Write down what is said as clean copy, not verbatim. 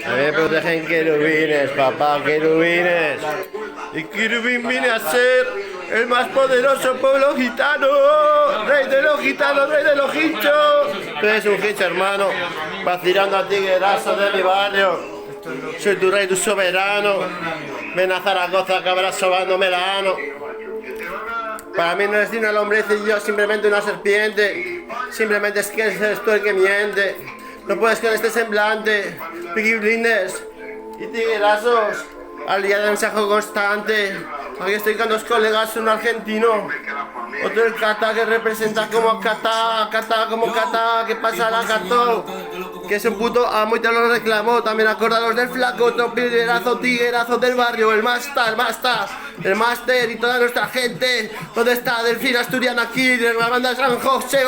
A mí me protegen querubines, papá, querubines. Y querubín viene a ser el más poderoso pueblo gitano. Rey de los gitanos, rey de los hinchos. Tú eres un hincho, hermano, vacilando a tiguerazo de mi barrio. Soy tu rey, tu soberano. Ven a Zaragoza, acabarás sobándome la ano. Para mí no eres ni una lombriz y yo simplemente una serpiente. Simplemente es que eres tú el que miente. No puedes con este semblante. Peaky Blinders y tiguerazos al día de mensaje constante. Aquí estoy con dos colegas, uno argentino, otro el Cata que representa como Cata, como Cata, que pasa la Cato, que es un puto amo y te lo reclamó. También acordaros del flaco, otro tiguerazo del barrio, el máster y toda nuestra gente. ¿Dónde está Delfín Asturiana aquí de la banda de San José?